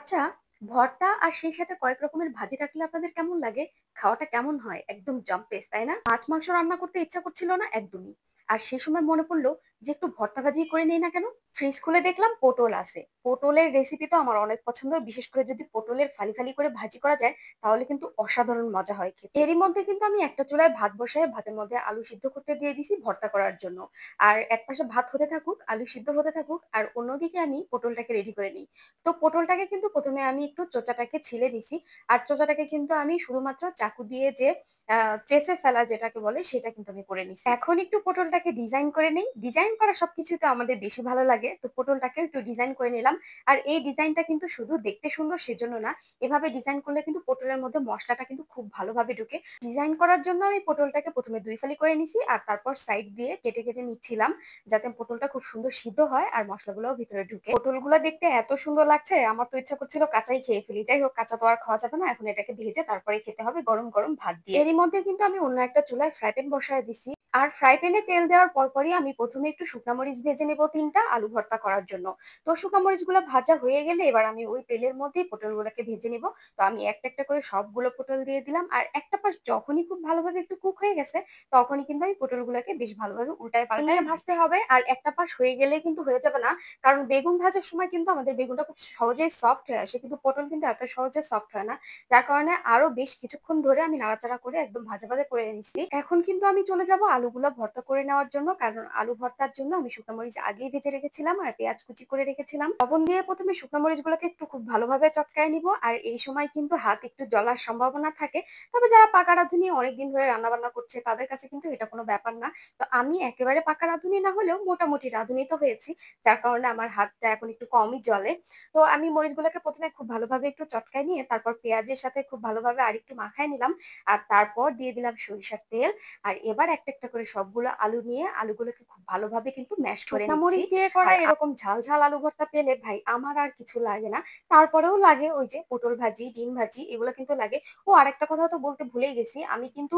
আচ্ছা, ভর্তা আর সেই সাথে কয়েক রকমের ভাজি থাকলে আপনাদের কেমন লাগে? খাওয়াটা কেমন হয়? একদম জম্পেস, তাই না? মাছ মাংস রান্না করতে ইচ্ছা করছিল না একদমই। আর সে সময় মনে পড়লো যে একটু ভর্তা ভাজি করে নেই না কেন? ফ্রিজ খুলে দেখলাম পটল আছে। পটলের রেসিপি তো আমার অনেক পছন্দ। বিশেষ করে যদি পটলের ফালি ফালি করে ভাজি করা যায় তাহলে কিন্তু অসাধারণ মজা হয় খেতে। এরই মধ্যে কিন্তু আমি একটা চুলায় ভাত বসায় ভাতের মধ্যে আলু সিদ্ধ করতে দিয়ে দিছি ভর্তা করার জন্য। আর একপাশে ভাত হতে থাকুক, আলু সিদ্ধ হতে থাকুক, আর অন্যদিকে আমি পটলটাকে রেডি করে নিই। তো পটলটাকে কিন্তু প্রথমে আমি একটু চোচাটাকে ছিলে নিছি। আর চোচাটাকে কিন্তু আমি শুধুমাত্র চাকু দিয়ে যে চেঁচে ফেলা যেটাকে বলে সেটা কিন্তু আমি করে নিছি। এখন একটু পটলটাকে ডিজাইন করে নেই। ডিজাইন করা সবকিছুই তো আমাদের বেশি ভালো লাগে। তো পটলটাকেও একটু ডিজাইন করে নিলাম। আর এই ডিজাইনটা কিন্তু শুধু দেখতে সুন্দর সেজন্য না। এভাবে ডিজাইন করলে কিন্তু পটলের মধ্যে মসলাটা কিন্তু খুব ভালোভাবে ঢুকে। ডিজাইন করার জন্য আমি পটলটাকে প্রথমে ২ ফালি করে নিছি আর তারপর সাইড দিয়ে কেটে কেটে নিচ্ছিলাম যাতে পটলটা খুব সুন্দর সিদ্ধ হয় আর মসলাগুলোও ভিতরে ঢুকে। পটলগুলো দেখতে এত সুন্দর লাগছে, আমার তো ইচ্ছা করছিল কাঁচাই খেয়ে ফেলি। যাই হোক, কাঁচা তো আর খাওয়া যাবে না। এখন এটাকে ভেজে তারপরে খেতে হবে গরম গরম ভাত দিয়ে। এরই মধ্যে কিন্তু আমি অন্য একটা চুলায় ফ্রাই প্যান বসায় দিছি। আর ফ্রাই প্যানে তেল দেওয়ার পরপরই আমি প্রথমে একটু শুকনা মরিচ ভেজে নেব ৩ টা আলু ভর্তা করার জন্য। তো শুকনা মরিচগুলো ভাজা হয়ে গেলে এবার আমি ওই তেলের মধ্যেই পটলগুলোকে ভেজে নিব। তো আমি একটা একটা করে সবগুলো পটল দিয়ে দিলাম। আর একটা পাশ যখনই খুব ভালোভাবে একটু কুক হয়ে গেছে তখনই কিন্তু আমি পটলগুলোকে বেশ ভালোভাবে উল্টায় পাল্টায় ভাজতে হবে। আর একটা পাশ হয়ে গেলেই কিন্তু হয়ে যাবে না। কারণ বেগুন ভাজার সময় কিন্তু আমাদের বেগুনটা খুব সহজেই সফট হয়ে আসে। কিন্তু পটল কিন্তু এত সহজে সফট হয় না। যার কারণে আরো বেশ কিছুক্ষণ ধরে আমি নাড়াচাড়া করে একদম ভাজা ভাজা করে নিচ্ছি। এখন কিন্তু আমি চলে যাব আলুগুলো ভর্তা করে নেওয়ার জন্য। কারণ আলু ভর্তার জন্য আমি শুকনো মরিচ আগেই ভেজে রেখেছিলাম আর পেঁয়াজ কুচি করে রেখেছিলাম। লবণ দিয়ে প্রথমে শুকনো মরিচগুলোকে একটু খুব ভালোভাবে চটকায় নিব। আর এই সময় কিন্তু হাত একটু জ্বলার সম্ভাবনা থাকে। তবে যারা পাকা রাঁধুনি অনেকদিন ধরে রান্না বান্না করছে তাদের কাছে কিন্তু এটা কোনো ব্যাপার না। তো আমি একেবারে পাকা রাঁধুনি না হলেও মোটামুটি রাঁধুনি তো হয়েছি। যার কারণে আমার হাতটা এখন একটু কমই জ্বলে। তো আমি মরিচগুলোকে প্রথমে খুব ভালোভাবে একটু চটকায় নিয়ে তারপর পেঁয়াজের সাথে খুব ভালোভাবে আরেকটু মাখায় নিলাম। আর তারপর দিয়ে দিলাম সরিষার তেল। আর এবার একটা একটা করে সবগুলো আলু নিয়ে আলুগুলোকে খুব ভালোভাবে কিন্তু ম্যাশ করে শুকনা মরিচ নিচ্ছি। দিয়ে করা আর এরকম ঝাল ঝাল আলু ভর্তা পেলে ভাই আমার আর কিছু লাগে না। তারপরেও লাগে ওই যে পটল ভাজি, ডিম ভাজি এগুলো কিন্তু লাগে। ও আরেকটা কথা তো বলতে ভুলেই গেছি। আমি কিন্তু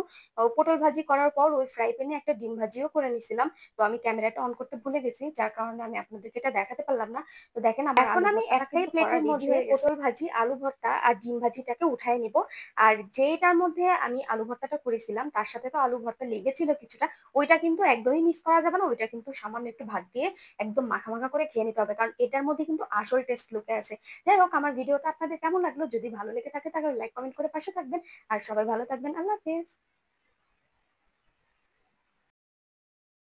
পটল ভাজি করার পর ওই ফ্রাই প্যানে একটা ডিম ভাজিও করে নিছিলাম। তো আমি ক্যামেরাটা অন করতে ভুলে গেছি। যার কারণে আমি আপনাদেরকে এটা দেখাতে পারলাম না। তো দেখেন আমার এখন আলু আমি ভর্তাটা একটাই কিন্তু করা প্লেটের রেডি মধ্যে হয়ে গেছে। পটল ভাজি, আলু ভর্তা আর ডিম ভাজিটাকে উঠায় নিব। আর যেইটার মধ্যে আমি আলু ভর্তাটা করেছিলাম তার সাথে তো আলু ভর্তা লেগেছিল কিছুটা। ওইটা কিন্তু একদমই মিস করা যাবে না। ওইটা কিন্তু সামান্য একটু ভাত দিয়ে একদম মাখা মাখা করে খেয়ে নিতে হবে। কারণ এটার মধ্যে কিন্তু আসল টেস্ট লুকে আছে। যাই হোক, আমার ভিডিওটা আপনাদের কেমন লাগলো? যদি ভালো লেগে থাকে তাহলে লাইক কমেন্ট করে পাশে থাকবেন। আর সবাই ভালো থাকবেন। আল্লাহ হাফেজ।